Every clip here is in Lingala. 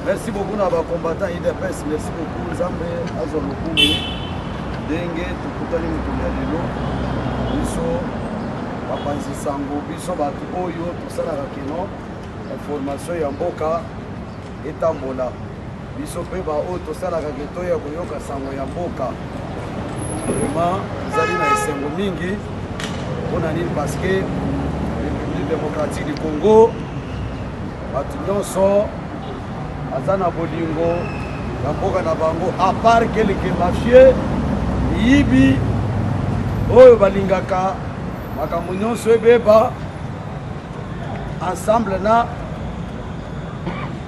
Merci beaucoup à nos combattants IDPS. Merci beaucoup Nzambe Azor Lokumu. Denge tukutani mutuli ya lelo. Biso bapanzi sango biso batu oyo tosalaka kino information ya mboka etambola. Biso pe ba oyo tosalaka keto ya koyoka sango ya mboka. Vraiment zali na esengo mingi. Mpona nini parce que République démocratique du Congo batu nyonso aza na bolingo ya mboka na bango à part quelques mafieux yibi oyo balingaka makambo nyonso ebeba ensemble na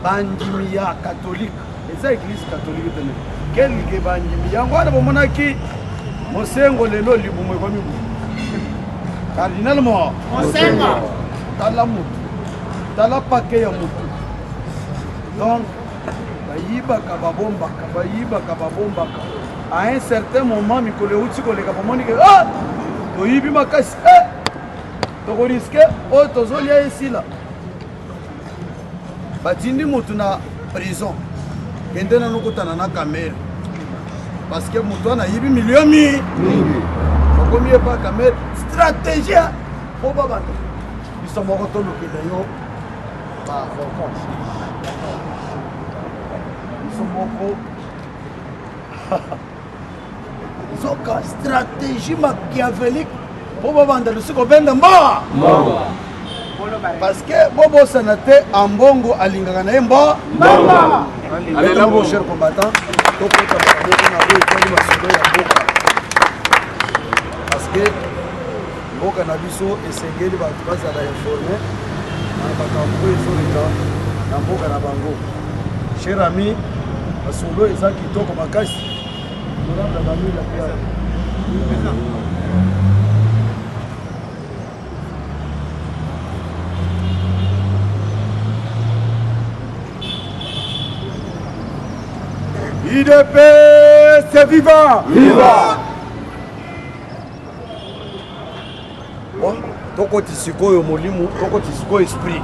bandimi ya catholique eza église catholique tene kelike bandimi yango wana bomonaki mosengo lelo libumu ekomi bu cardinal mosengo tala mutu tala pake ya mutu donc bayibaka babombaka à un certain moment mikolo euti koleka bomoni ke toyibi makasi tokoriske oyo tozolia esila batindi mutu na prison kende nano kotana na kamere parce que mutu wana yibi milio mingi bakomi epa kamere stratégie po babanda biso moko tolukile yo biso moko zoka stratégie machiavélique po babanda lusi kobenda mboka parce que bobosana te ambongo alingaka na ye mboka alela bo cher combattant tokota maboko na boye etali masolo ya mboka parce que mboka na biso esengeli bato bazala informe na bakambo ezoleka na mboka na bango. Cher ami masolo eza kitoko makasi tolanda bamila pia IDPS viva! Viva! Bon, tokoti sikoyo molimu, tokoti sikoyo esprit.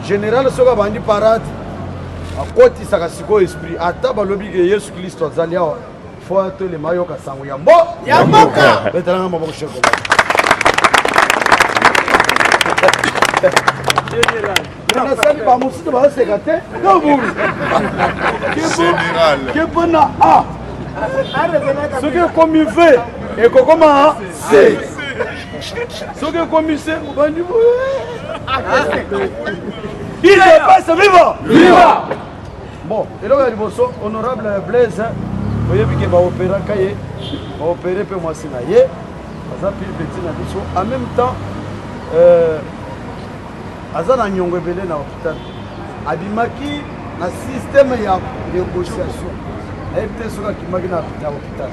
Général soka bandi parade, akotisaka sikoyo esprit. Ata balobi ke Yesu Kristo azali awa, fo atole mayoka sango ya mboka. Ya mboka! Betalanga maboko sheko. Nasali ba musito ba sekate no buru Général ke bona a ce que comme il fait et comment c'est ce que comme il sait bandi il est pas vivant viva bon et là il bosso honorable Blaise oyebi ke ba opéra kaye ba opérer pe moi sinaye ça puis petit na biso en même temps azana nyongo ebele na hôpital abimaki na système ya négociation ayebite soki akimaki na hôpital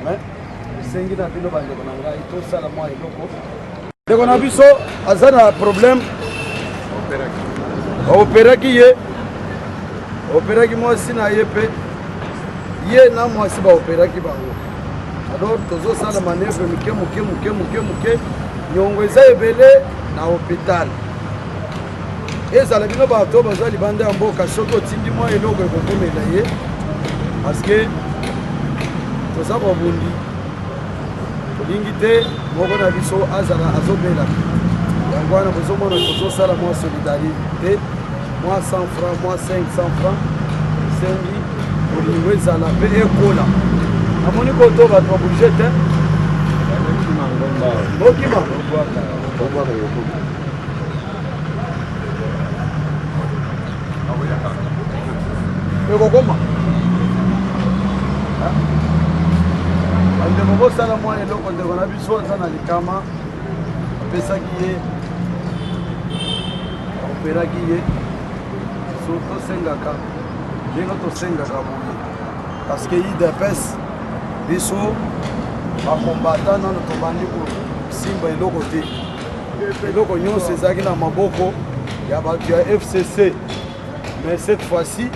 mais esengi na bino bandeko na ngai tosala mwa eloko ndeko na biso aza na problème baoperaki mwasi na ye mpe ye na mwasi baoperaki bango alors tozosala manevre moke nyongo eza ebele na hôpital ezala bino bato bazwa libanda ya mboka soki otindi mwa eloko ekokomela ye parce que toza babundi tolingi te moko na biso azobela yango wana bozomona tozosala mwa solidarité mwa 100 francs mwa 500 francs esengi bolingo ezala mpe ekola namoni koto bato babouge te bokima ekokoma bandeko bosala mwa eloko ndeko na biso aza na likama apesaki ye aoperaki ye so tosengaka ndenge tosengaka boye parce que IDPS biso bakombata nano tobandi kosimba eloko te eloko nyonso ezalaki na maboko ya bato ya FCC mais cette fois-ci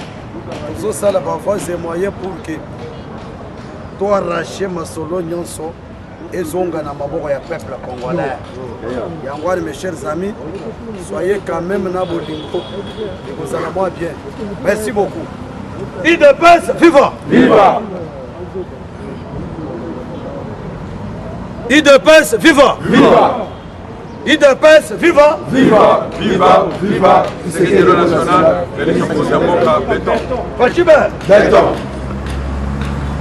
tozosala bavoise moyen pour que toarrache masolo nyonso ezonga na maboko ya peuple congolais. Yangwari, mes chers amis, soyez quand même na bolingo et vous allez moi bien. Merci beaucoup. IDPS, viva! Viva! IDPS, viva! Viva! IDPS, viva! Viva! Viva! Viva! Secrétaire national, l'élection Kosamoka, béton. Fachibe! Béton!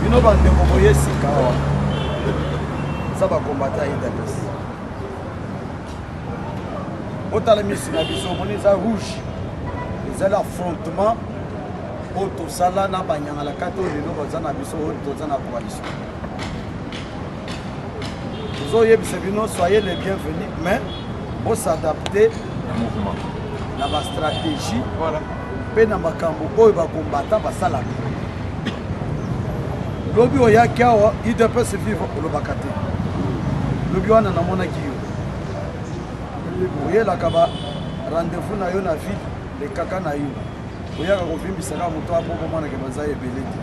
Bino bandeko boye sika awa. Ça va combattre IDPS. Otala misi na biso moni za rouge. Ezali affrontement oto sala na banyanga la kato lelo baza na biso oto za na coalition. Soyez les bienvenus, mais pour s'adapter à la stratégie, et dans ma cambo, il va combattre la salle. Lobby Oyakawa, il doit se vivre pour le Bakate. Lobby Wana na mona kiyo. Oye la kaba rendez-vous na yo na ville, le kaka na yo. Oyaka kofimbi sala moto apo mona ke bazaye beleti.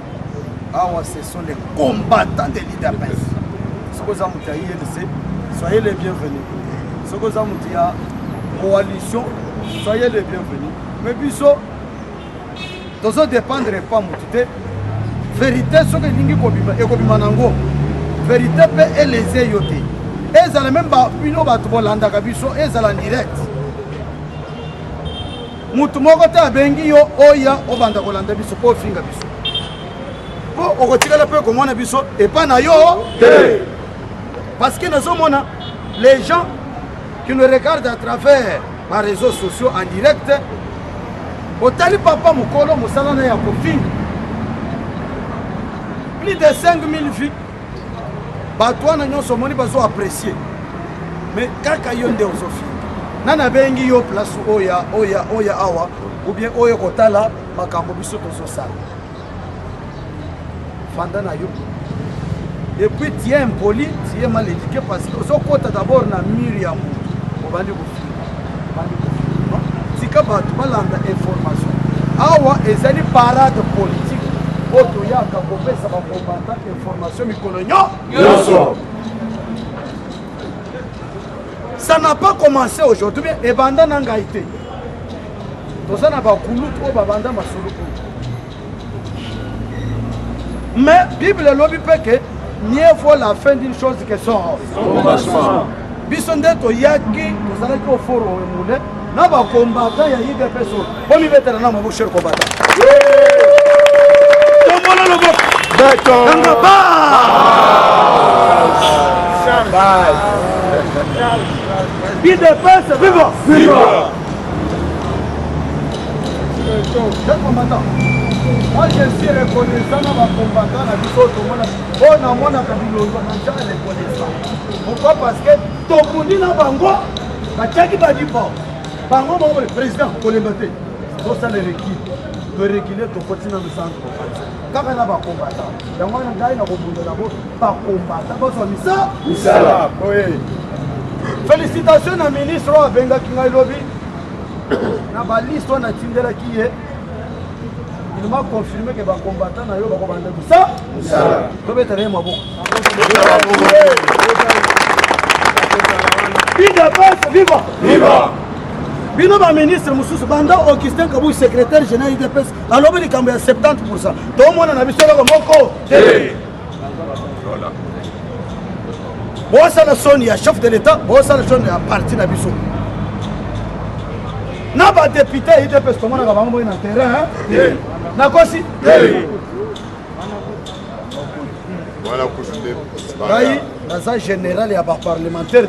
Awa ce sont les combattants de l'IDPS. Soyez les bienvenus. Ce que vous avez coalition, soyez les bienvenus. Mais puis, ça ne dépendre pas de vérité. Ce que vous avez vérité peut les yoter. Et ça même pas une autre kabiso et ça la direct. Mutu moko ta bengi yo oya obanda kolanda biso po finga biso. Po okotikala pe komona biso et pas na yo. Parce que nous sommes les gens qui nous regardent à travers les réseaux sociaux en direct. Au tali papa mukolo musalana ya kofing. Plus de 5000 filles. Batouana nyon somoni bazo apprécier. Mais kaka yonde osofi. Nana bengi yo place oya awa ou bien oya kotala makambo biso to sala. Fandana yo. Et puis tu es impoli, tu es mal éduqué parce que ce côté d'abord na Myriam, on va dire que si tu as information, awa ezali parade politique, auto ya kapopé ça va combattre information mikolonyo. Ça n'a pas commencé aujourd'hui, et banda nangaité. Tout ça n'a pas coulu trop banda masolo. Mais Bible lobby que mieux vaut la fin d'une chose que son commencement. Bisonde to yaki, vous allez au foro et moulin. N'a pas combattant, il y a eu des personnes. Bon, il va être un homme, cher combattant. Tout le monde le vote. D'accord. IDPS, viva! Viva! Cher combattant. Moi je suis reconnaissant dans ma combattant à l'histoire. On a mon acabilo, on a jamais reconnaissant. Pourquoi? Parce que ton monde n'a pas encore, la tchèque va dire pas. Par contre, le président, pour les battre, tout ça les requis. De réguler ton côté dans le centre. Quand on a pas combattant, il y a un gars qui a rebondé d'abord, pas combattant. On ça? Oui. Félicitations à ministre Benga Kinga Lobby. Na ba liste on a tindela qui est. Il m'a confirmé que les combattants n'ont pas combattu tout ça. Je vais te dire, moi, IDPS, viva! Viva! Bino ba ministre Moussous, Banda Augustin Kabou, secrétaire général IDPS, alors il y a 70%. Tout le monde a vu ça comme Moko. Bon, ça la sonne, il y a chef de l'État, bon, ça la sonne, il y a parti de la Bissou. N'a pas député IDPS, comment on a vraiment un terrain, hein? N'a quoi si? Voilà, Aïe, dans un général, il y a pas parlementaire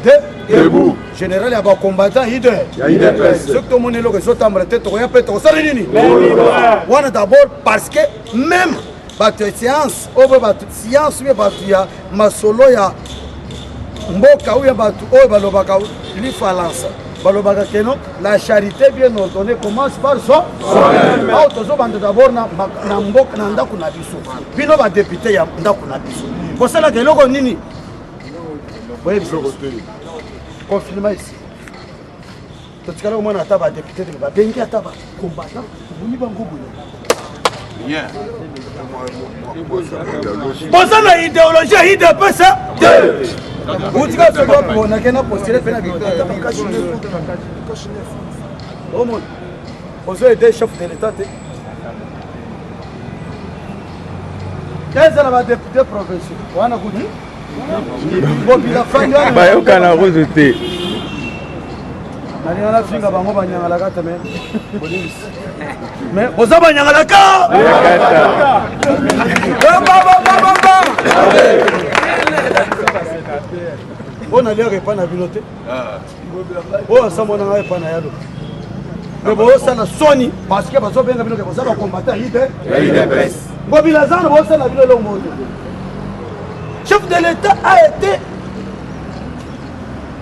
debout. Général, il y a pas combattant IDPS. Ce que tout le monde est là, c'est un tête, on a peut être au salon. On d'abord parce que même la séance, science, il y a ma solo, il y a mboka, il y a falance. La charité bien ordonnée commence par soi-même. D'abord, Bino va député ya ndako na biso. Pour cela que loko nini? Voyez confirmez ici. Tout ce que l'on a taba député de ba bengi ataba combattant. Boni bango boye. Bien. Pour ça la idéologie IDPS. utika soka bona kena postele pena bibliothèque au monde aux aider chef de l'état quels sont les députés provinciaux wana kudi bobila fandi wana bayoka na rejeté ali na finga bango banyangala kata mais boza banyangala ka on a l'air pas na biloté oh ça mon na pas na yalo mais bon ça na soni parce que bazo benga biloté boza ba combattant IDPS bobila zana boza na biloté lo moto chef de l'état a été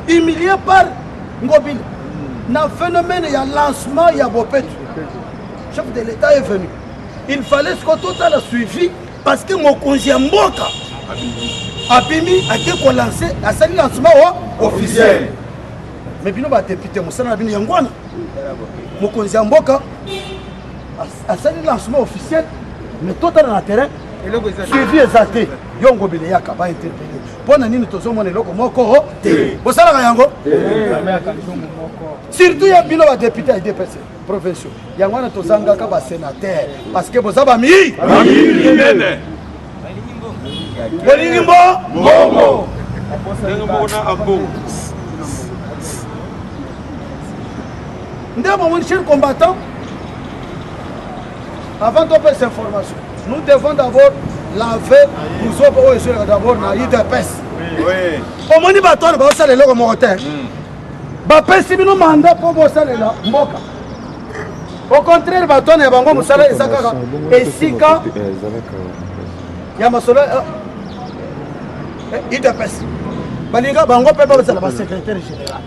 humilié par Ngobila. Dans le phénomène, il y a lancement, il y a Bopet. Le chef de l'État est venu. Il fallait ce que tout a suivi parce que mon congé Mboka a permis à qui qu'on lançait à ce lancement officiel. Mais bien, les députés, mon congé Mboka à ce lancement officiel, mais tout dans le terrain, suivi exacté. Yongo Bileyaka va intervenir. Pour nani nous tous on est là comme moko. Vous savez yango? Surtout il y a bino ba député et députés provinciaux. Yango na tozanga ka ba sénateur parce que vous avez mis. Nene. Bolingimbo. Bongo. Ngombo na ambo. Ndemo mon cher combattant. Avant de faire cette information, nous devons d'abord laver nous autres d'abord na IDPS. Oui. Au moni baton ba osala lelo mo hotel. Ba pesi bino mandat pour bo osala la mboka. Au contraire baton ya bango musala esaka esika. Ya masolo IDPS. Balinga bango pe ba osala ba secrétaire général.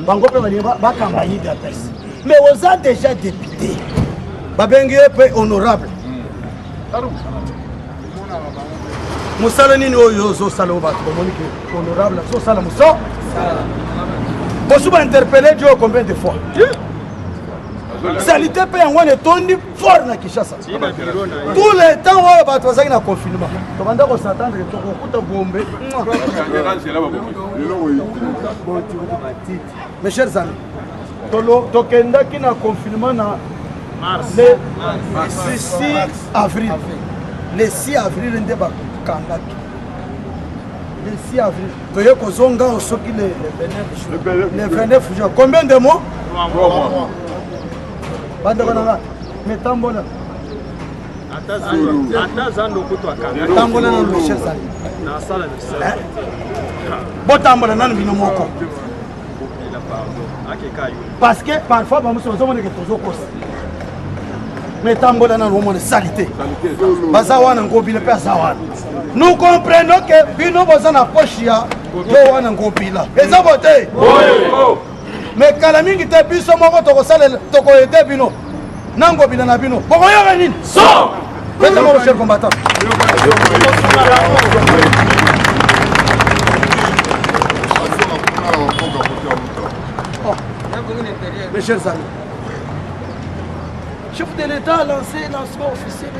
Bango pe balinga ba campagne IDPS. Mais vous êtes déjà député. Babengi pe honorable. Musala nini oyo zo sala obato komonike honorable zo sala muso bosuba interpeller Dieu combien de fois salité pe yango ne tondi fort na Kinshasa tout le temps oyo bato bazaki na confinement to banda ko s'attendre to kokuta bombe mes chers amis to kenda ki na confinement na le 6 avril le 6 avril nde ba kangaki le 6 avril toye kozonga osoki le 29 juin combien de mois 3 mois banda bana metambola atazando kutwa kanga tambola na Michel Sali na sala botambola nanu bino moko parce que parfois ba muso zomone ke tozokosa metambola nanu omone salité bazawana ngobile pe azawana. Nous comprenons que bino boza na poche ya to wana ngobila eza bote mais kala mingi te biso moko tokosala tokoyede bino na ngobila na bino bokoyoka nini so pesa mo cher combattant mes chers amis, chef de l'État a lancé lancement officiel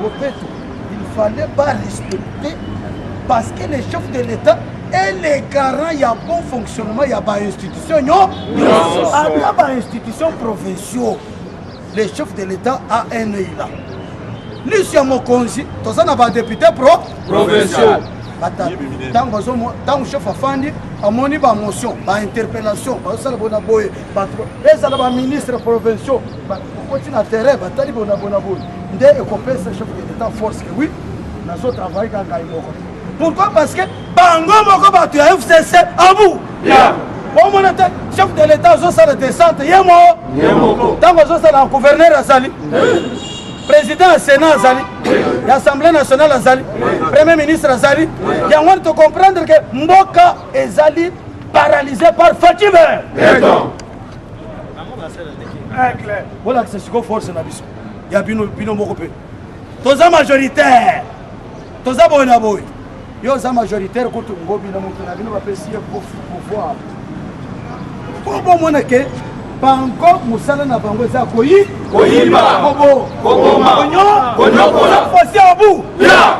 au Pétou. Il ne fallait pas respecter parce que le chef de l'État est le garant, il y a bon fonctionnement, il y a pas institution, il y a pas institution provinciale. Le chef de l'État a un œil là. Lui, c'est mon conseil, tout ça n'a pas député provincial. Tant que chef a fandi, a moni ba motion, ba interpellation, ba sala bona boye, ba sala ba ministre provincial, ba continue à terrain, ba tali bona boye. Ndé e compétence chef de l'État force que oui, na zo travail ka ngai moko. Pourquoi? Parce que bango moko ba tu FCC abu. Bon mon chef de l'État zo sala descente yemo. Tant que zo sala gouverneur azali. Président du Sénat azali, l'Assemblée nationale azali, Premier ministre azali, il y a moyen de comprendre que Mboka est paralysé par fatigue. Voilà que c'est ce qu'on force na biso. Il y a bino moko pe. Toza majoritaire. Toza bona boy. Yo za majoritaire ko ngobi na mutu na bino ba pesi pour pouvoir. Pour bon monake bango musala na bango za koyiba koboma konyo fosi abu ya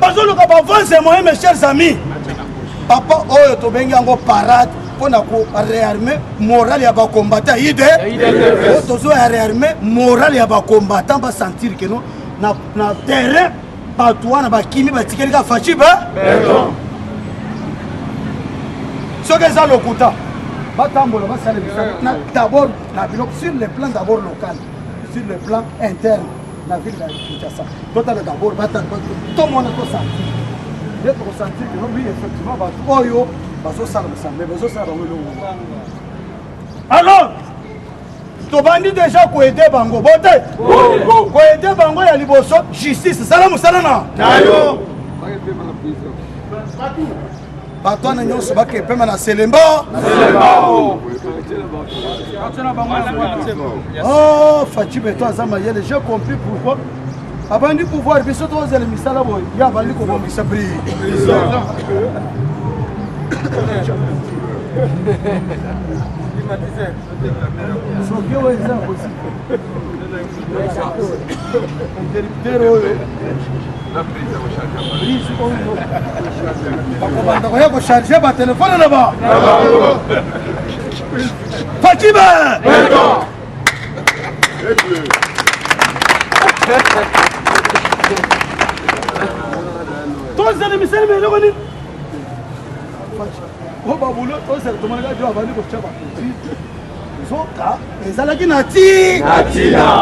bazoluka bavance moyen mes chers amis papa oyo tobengi yango parade mpona korearme morale ya bacombatant ide oyo tozoya rearme morale ya bacombatant basentir keno na terrain bato wana bakimi batikeli ka faci soki eza lokuta batambola basala bisaka d'abord na biloko sur le plan d'abord local sur le plan interne na ville ya Kinshasa totala d'abord tomona tosentir nde tokosentir keno bi effectivement bato oyo bazosala mosala mais bazosala bango elongo alors tobandi déjà koede bango bote koede bango ya liboso justice sala mosala na yo bato wana nyonso bakepema na selemba faci beto aza mayele j'ai compris pourquoi abandi pouvoir biso tozela misala boye ye abandi kobongisa soki oyo eza kosi interrupteur oyo bakobanda koya kocharge batelefone na ba facibe tozela misala meloko nini o babulo tozela tomonaka jo abandi kotia bakosi zoka ezalaki na tina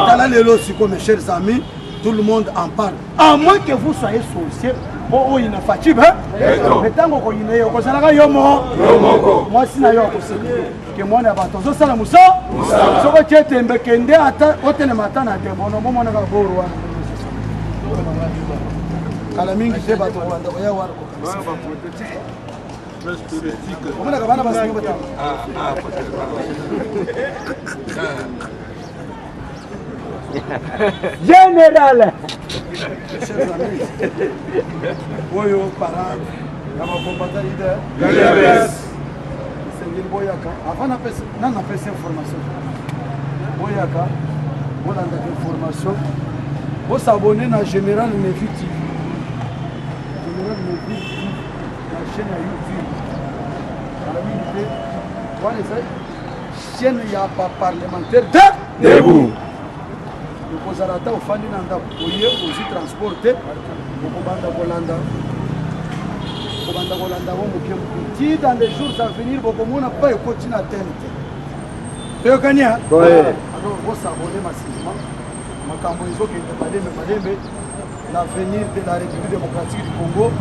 tala lelo siko mes chers amis tout le monde en parle à moins que vous soyez sorcier po oyo na faci mais ntango koyina yo kozalaka yo moko mwasi na yo akoseki ke mwana ya bato ozosala mosa soki otie tembe kende ata otelema ata na tembo ono bomonaka boro wana kala mingi te bato kobanda koya wana omonaka bana basingi batanga général oyo parade ya bacombatant ide esengeli boyaka avant nani napesa information boyaka bolandaka information bosabone na général Nevi TV général Nevi TV na chaîne ya YouTube ala mingi te wana eza chaîne ya baparlementaire debout okozala ata ofandi na ndako oye ozwi transport te okobanda kolanda ngo moke ti dans les jours à venir bokomona pa ekoti na tene te toyokania alors bosabone massivement makambo ezokende malembe l'avenir de la République démocratique du Congo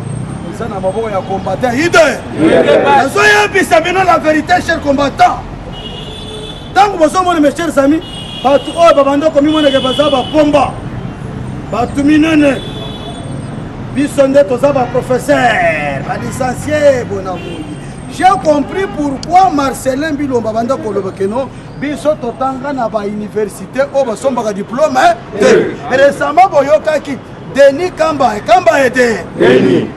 eza na maboko ya combattant ide nazoyebisa bino la vérité cher combattant ntango bozomona mes chers amis bato oyo babanda komimoneke baza bapomba bato minene biso nde toza baprofesseur balicencie bonamoi j'ai compris pourquoi Marcelin Bilomba banda koloba keno biso totanga na bauniversité oyo basombaka diplôme te récemment boyokaki Denis Kamba ete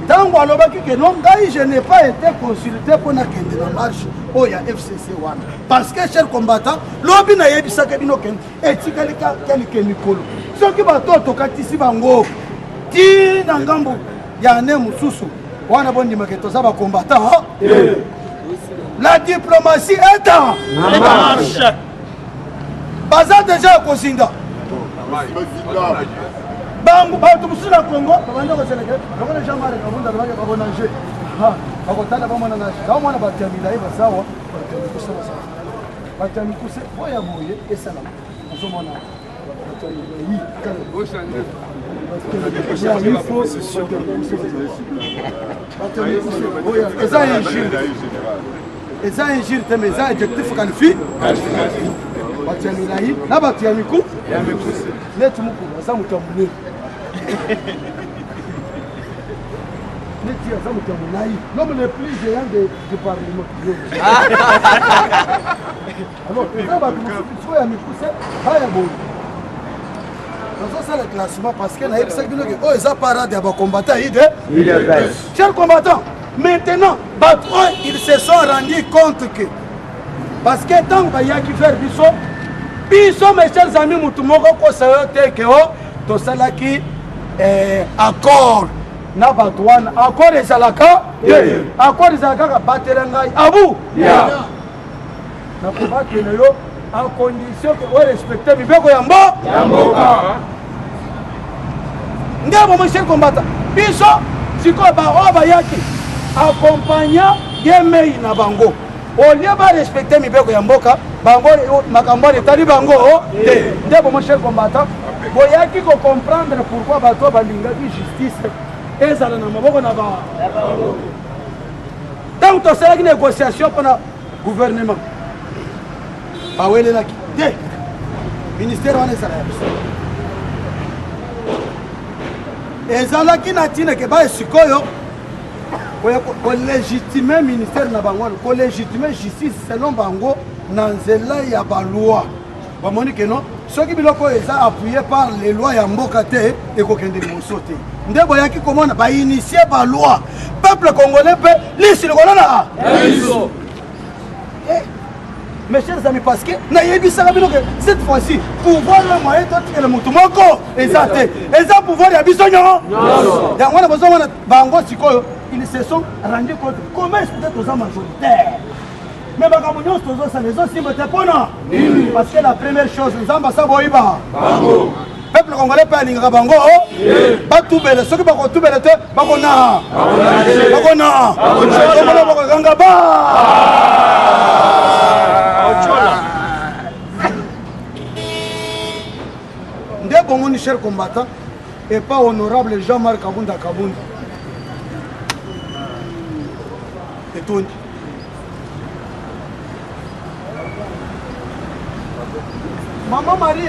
ntango alobaki keno ngai je n'ai pas été consulté mpona kende na marche oyo ya FCC wana parce que cher combattant lobi nayebisaka bino kende etikali kelike mikolo soki bato tokatisi bango ti na ngambo ya ne mosusu wana bondimaka toza bacombattant la diplomatie est en marche baza déjà kozinda bango bato mosusu na Congo babanda koseleke lokona jamare kabunda lobake babonange bakotala bamona nage baomona bato ya milai bazawa bato ya mikuse bazawa bato ya mikuse oya boye esalama ozomona bato ya milai eza injure te mais eza adjectif qualifié bato ya milai na bato ya miku neti mokulu aza moto ya monene neti aza moto ya monai l'homme le plus géant du parlement alors eza bato mosusu oyo ya mikuse baya boye nazosala classement parce que nayebisaki bino ke oyo eza parade ya bacombattant ide cher combattant maintenant bato oyo ils se sont rendu compte que parce que ntango bayaki faire biso mes chers amis mutu moko kosa yo te ke o tosalaki accord na bato wana accord ezalaka accord ezalaka kaka batela ngai abu nakobatela yo en condition ke orespecte mibeko ya mboka nde bomo cher combattant biso sikoyo baoyo bayaki accompagnant yemei na bango olie barespecte mibeko ya mboka bango makambo wana etali bango te nde bomo cher combattant boyaki kocomprendre pourquoi bato balingaki justice ezala na maboko na bango ntango tosalaki négociation mpona gouvernement bawelelaki te ministère wana ezala ya biso ezalaki na ntina ke baye sikoyo kolégitime ministère na bango wana kolégitime justice selon bango na nzela ya baloi bamoni ke non soki biloko oyo eza appuyé par les lois ya mboka te ekokende liboso te nde boyaki komona bainitie baloi peuple congolais mpe lisi likolona mes chers amis, parce que cette fois-ci, pouvoir le moyen de le moutoumoko, et pouvoir y a besoin. Ils se sont rendus compte comment est-ce peut-être aux majoritaires. Mais les autres ne parce que la première chose, nous avons ça peuple congolais peut aller à Bango, pas tout belle, ceux qui vont tout belle, Bagona, Ndé Bongo, cher combattant, et pas honorable Jean-Marc Kabunda Kabunda. Et tout. Maman Marie,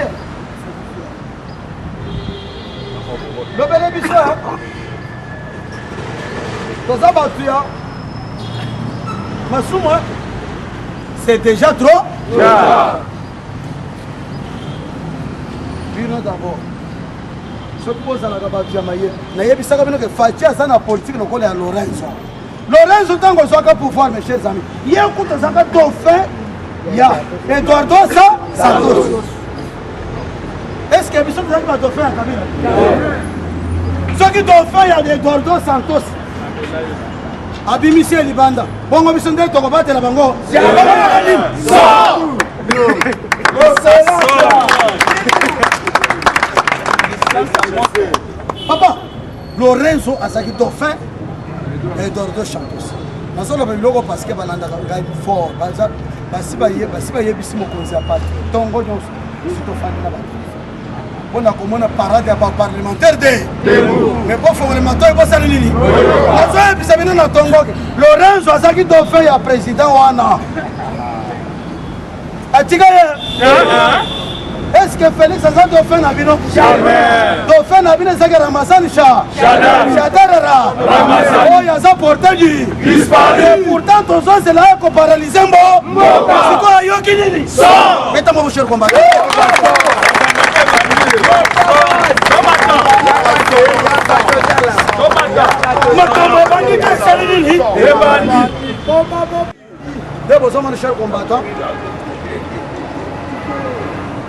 le bénéficiaire, dans un bâtiment, c'est déjà trop. Bino d'abord. Ce qui pose à la gabature à Maïe, Naïe Bissaka Bino que Fatia Sana politique nous connaît à Lorenzo. Lorenzo, tant qu'on soit pouvoir, mes chers amis, il y a un coup de Zaka dauphin, il y a Eduardo Santos. Est-ce que Bissaka va dauphin à Kabila? Ce qui dauphin, il y a Eduardo Santos. Abimisi Libanda. Bongo Bissonde, tu vas battre la bango. Papa, Lorenzo Asaki dauphin et Eduardo Santos. Parce que fort, on a comme une parade parlementaire mais pas parlementaire, pas ça nini. Lorenzo Asaki dauphin et président Wana. Est-ce que Félix a dauphin na bino? Jamais. Dauphin na bino c'est Ramazani Cha. Chadarara. Oh, il y a ça porté du disparu. Et pourtant ton sang c'est là qu'on paralyse mbo. C'est quoi yo qui nini? Mettez-moi vos chers combattants. Mon cher combattant.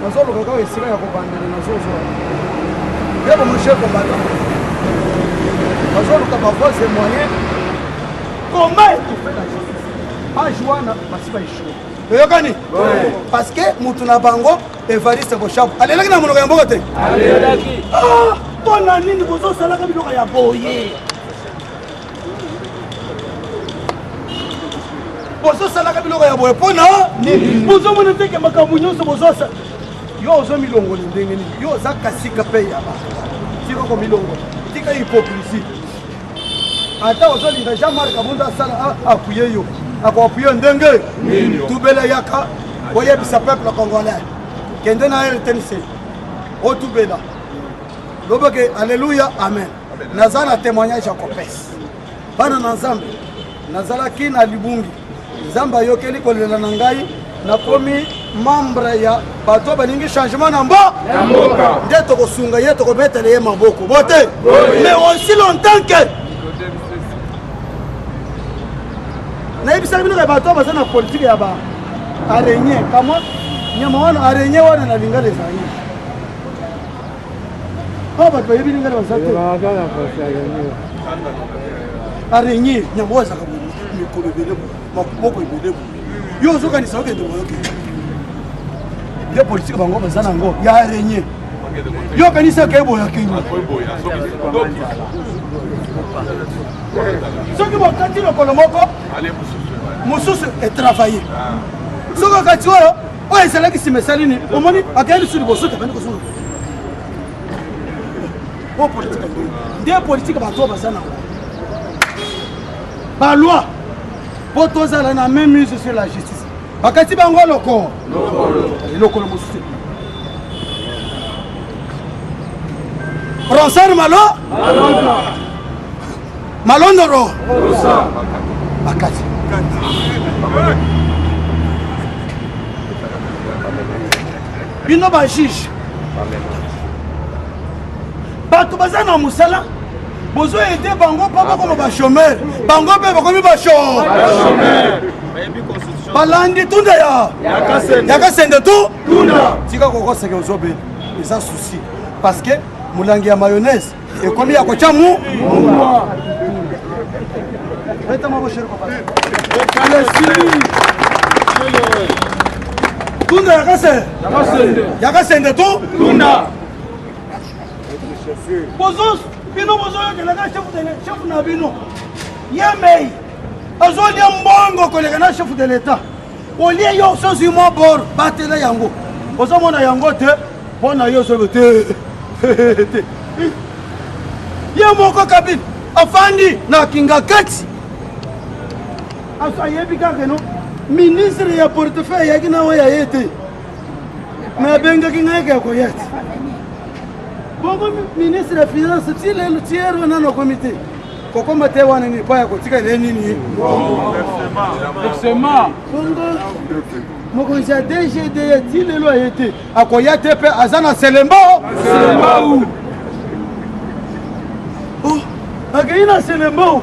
Nous sommes le gars ici, mon cher combattant. Nous sommes le capable de moyens. Comment tu fais la justice? Pas Joana, pas si parce que Moutouna Bango et Variste Bochab. Allez là, nous avons voté. Ah, bonne année, nous avons ça là comme nous avons boyé. Bozo ça là comme nous avons boyé. Pona, bozo mon était que makamunyo so bozo ça. Yo ozo milongo ndenge nini yo za kasika pe ya ba tiko ko milongo tika hypocrisie ata ozo linga Jean-Marc Kabunda sala appuyer yo appuyer ndenge tubela yaka oyebisa peuple congolais kende na RTNC o tubela loboke alléluia amen nazana témoignage ya kopes bana na nzambe nazala kina libungi nzamba yokeli kolela na ngai nakomi membre ya bato balingi changement na mboka nde tokosunga ye tokobetela ye maboko bote mais aussi longtemps que nayebisaka bino bato baza na politique ya ba araignée kama nyama wana araignée wana na linga les araignées pa bato bayebi linga baza te araignée nyambo azaka mikolo ebele moko ebele yo ozokanisa okende boyoke nde politike bango baza nango ya araignée yo kanisa keboya kenya soki bokati lokolo moko mosusu etravaille soki okati oyo oyo ezalaki nsima esali nini omoni akei lisu liboso tabandi kosunga o politike nde politike bato baza nango baloi po tozala na même mise sur la justice bakati bango lokolo mosusu Ronsard Malondoro bakati bino bajuge bato baza na mosala bozo ete bango mpo bakoma bachomere bango mpe bakomi bachomere balandi tunda yakasende tu tika kokoseke ozobela eza souci parce que molangi ya mayonnaise ekomi ya kotia tunda yakasende tu bino bozoyokelaka chef na bino ye mei azolia mbongo koleka na chef de l'état olie yo sozwi mwa bor batela yango ozomona yango te mpo na yo ozobe te ye moko kabine afandi na kinga kati aso ayebi kaka no ministre ya portefeuille yaki na oyo aye te me abengaki ngai ke akoya te bongo ministre ya finance ti lelo ti ere wana na komite kokoma te wana nini pa ya kotika ele nini bongo mokonzi ya dgd ya ti lelo aye te akoya te mpe aza na selembo akei na selembo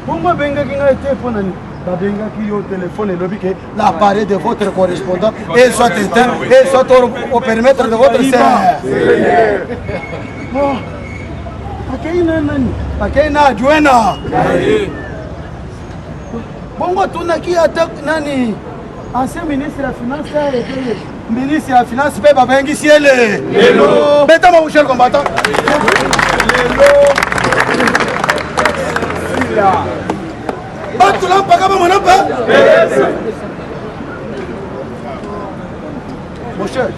bongo abengaki ngai te mpo nani babengaki yo téléphone elobi ke l'appareil de votre correspondant et soit éteint et soit au périmètre de votre serre bon akei na nani akei na adjoina bongo tunaki ata nani ancien ministre ya finance aekeye ministre ya finance mpe babengisi ele betama boucher combattant batula mpaka bamona mpe mosher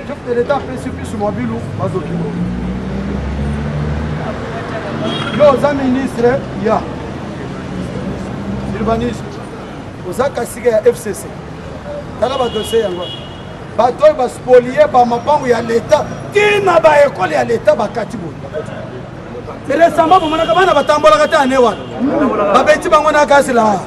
chef de l'état apesi biso mobilu bazokimo yo oza ministre ya urbanisme oza kasika ya fcc tala badosie yango bato oyo baspolie bamapango ya leta tina baekole ya leta bakati boye resama bomonaka bana batambolaka te ane wana babeti bango na kasila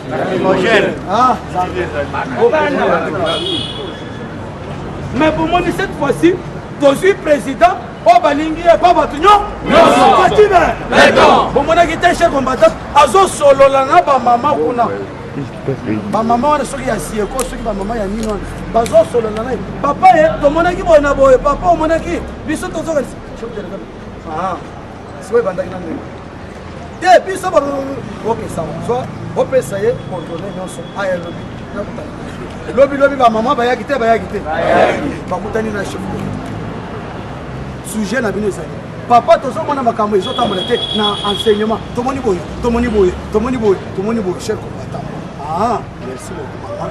mais bomoni cette fois-ci tozwi président oyo balingi ye pa bato nyonso bomonaki te cher combattant azosolola na bamama kuna bamama wana soki ya sieko soki bamama ya nini wana bazosolola na ye papa ye tomonaki boye na boye papa omonaki biso tozokanisa sikoyo ebandaki na ndenge te biso okesa so opesa ye kontrole nyonso aya elobi lobi bamama bayaki te bakutani na chef sujet na bino ezali papa tozomona makambo ezotambola te na enseignement tomoni boye cher combattant merci beaucoup maman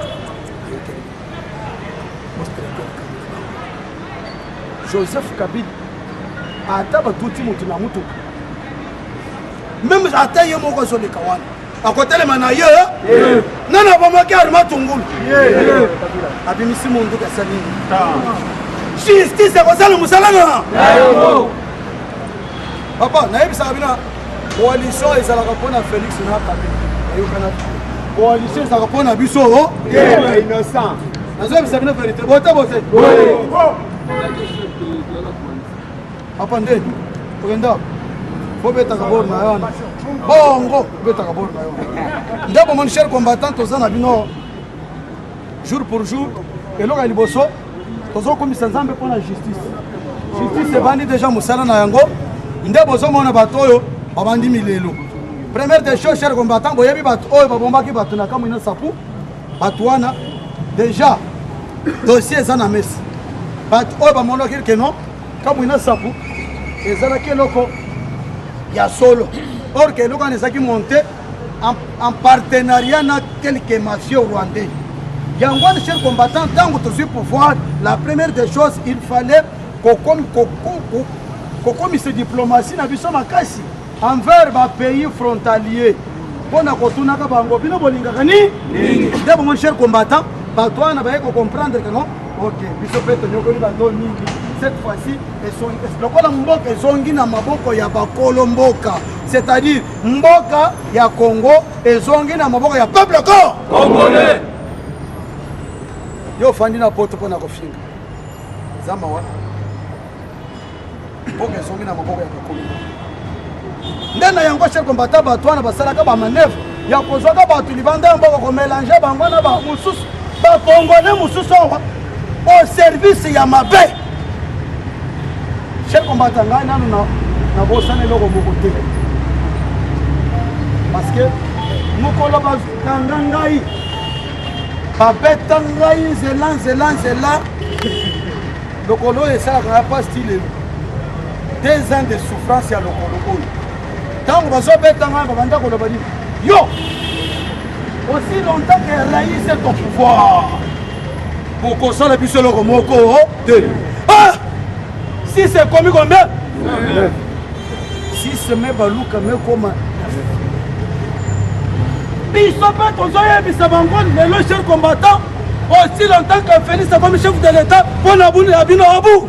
Joseph Kabila ata batuti moto na moto même ata ye moko azoleka wana akotelema na ye nana bomaki arima tungulu abimisi mundu kasali justice ekozala mosala na papa nayebisaka bino coalition ezalaka mpona félix na kabila ayokana coalition ezalaka mpona biso innocent nazoyebisa bino vérité bote papa ndeni okenda bobetaka bor na yo wana bongo bobetaka bor na yo nde bomoni cher combattant toza na bino jour pour jour eloko ya liboso tozokomisa nzambe mpona justice justice ebandi déjà mosala na yango nde bozomona bato oyo babandi milelo. Première des choses, chers combattants, boyebi bato oyo babombaki bato na kamwina sapu bato wana déjà dossier eza na mesi bato oyo bamonaki ke non kamwina sapu ezalaki eloko ya solo or que eloko wana ezalaki monté en partenariat na quelques mafieux rwandais. Yango wana chers combattants, ntango tozwi pouvoir, la première des choses il fallait kokomisa diplomatie na biso makasi envers bapays frontalier mpona kotunaka bango bino bolingaka nini nde bongo cher combattant bato wana baye kocomprendre que non ok biso mpe tonyokoli bato mingi cette fois-ci lokola mboka ezongi na maboko ya bakolo mboka, c'est-à-dire mboka ya Congo ezongi na maboko ya peuple congolais. Yo fandi na poto mpona kofinga zamba wana mboka ezongi na maboko ya bakolo nde na yango cher combattant bato wana basalaka bamanevre ya kozwaka bato libanda ya mboka komélange bango na bamosusu bakongole mosusu awa au service ya mabe. Cher combattant ngai nanu na bosana eloko moko te parce que mokolo bakanga ngai babeta ngai nzela lokolo oyo esalaka ya pas style 2 ans de souffrance ya lokolo oyo ntango bazobeta ngai babanda koloba nini yo aussi longtemps que raïs est au pouvoir bokosala biso eloko moko te. Si c'est commis combien? Si c'est mes baluka me koma biso mpe tozoyebisa bango lelo cher combattant aussi longtemps que Félix a comme chef de l'état mpona buni ya bino abu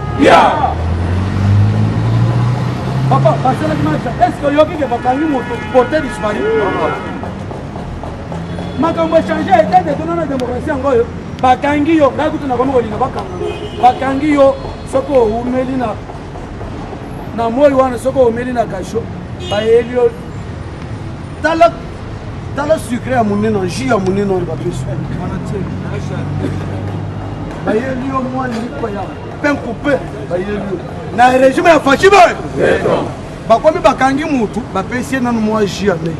papa basalaki macha est-ce que oyoki ke bakangi moto porter disparu makambo echange etat de dona na démocratie yango oyo bakangi yo ngai kutu nakomi kolinga bakangi yo soki oumeli na moi wana soki oumeli na kasho bayeli yo tala sucre ya monene jus ya monene oyo bapesu bayeli yo mwa likwa ya pain coupé bayeli yo na régime ya faci boy bakomi bakangi mutu bapesi ye nanu mwa jus ya mei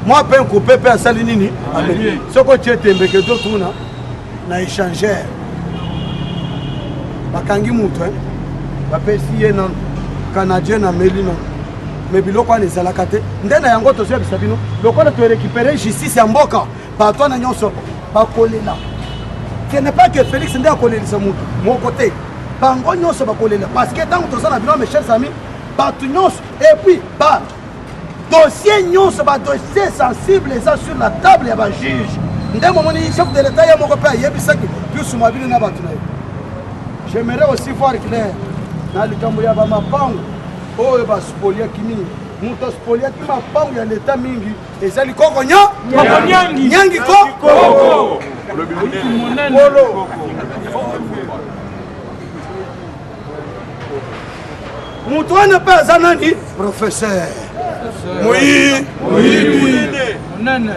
mwa pain coupé mpe asali nini soki otie tembeke totuna na échangeur bakangi mutu bapesi ye nanu canadien na meli nanu me biloko wana ezalaka te nde na yango tozoyebisa bino lokola torécupere justice ya mboka bato wana nyonso bakolela. Ce n'est pas que Félix nde akolelisa mutu moko te bango nyonso bakolela parce que ntango toza na bino mes chers amis bato nyonso et puis dossier nyonso badossier sensible eza sur la table ya bajuge nde momoni chef de l'état ye moko mpe ayebisaki pisuma bino na bato na ye. J'aimerais aussi voir clair na likambo ya bamapango oyo baspoliaki mingi moto aspoliaki mapango ya leta mingi ezali koko nyangi koko moto wana mpe aza nani professeur monene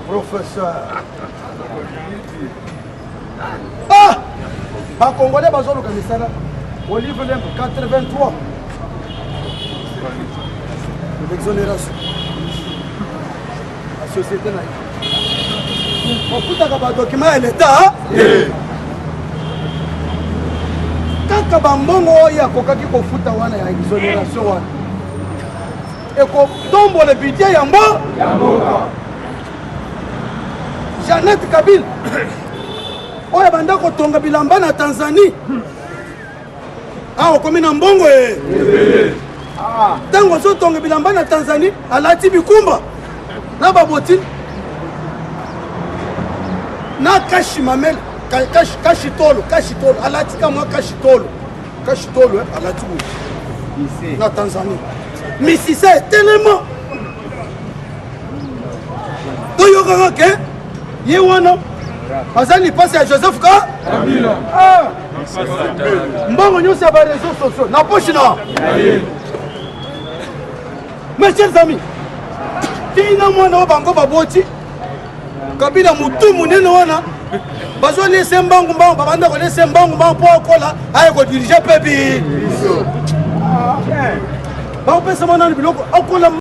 professeur bakongolais bazoluka misala olive lembe 83 l'exonération la société na okutaka badokima ya leta kaka bambongo oyo akokaki kofuta wana ya exonération wana ekotombola budget ya mboka. Jeannette Kabila oyo banda kotonga bilamba na Tanzanie okomi na mbongo ntango ozotonga bilamba na Tanzanie alati bikumba na baboti na kashi mamele kashi tolo alati kamwa kashi tolo alati na Tanzanie misisa etelema toyokaka ke ye wana azali pasi ya Joseph Kabila mbongo nyonso ya bareseau sociaux na poche na mes chers amis tina mwana oyo bango baboti Kabila mutu munene wana bazo laisser mbangu mbangu babanda ko laisser mbangu mbangu po kola ay ko diriger pepi ba pesa mona biloko akola